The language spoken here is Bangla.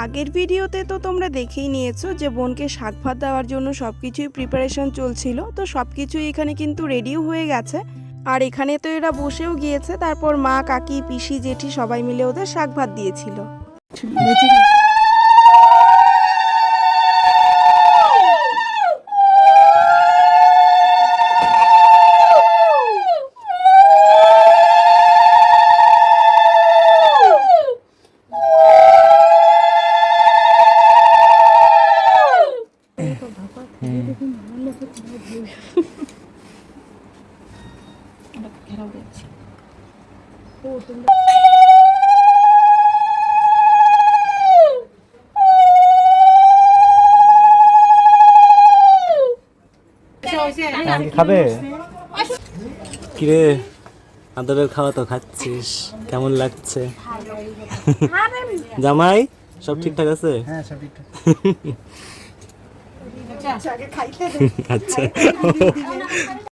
আগের ভিডিওতে তো তোমরা দেখেই নিয়েছো যে বোনকে শাক ভাত দেওয়ার জন্য সব কিছুই প্রিপারেশন চলছিল। তো সব কিছুই এখানে কিন্তু রেডিও হয়ে গেছে। আর এখানে তো এরা বসেও গিয়েছে, তারপর মা, কাকি, পিসি, জেঠি সবাই মিলে ওদের শাক ভাত দিয়েছিল। খাবে কিরে? আদরের খাওয়া তো খাচ্ছিস, কেমন লাগছে? জামাই সব ঠিকঠাক আছে? হ্যাঁ সব ঠিকঠাক। আচ্ছা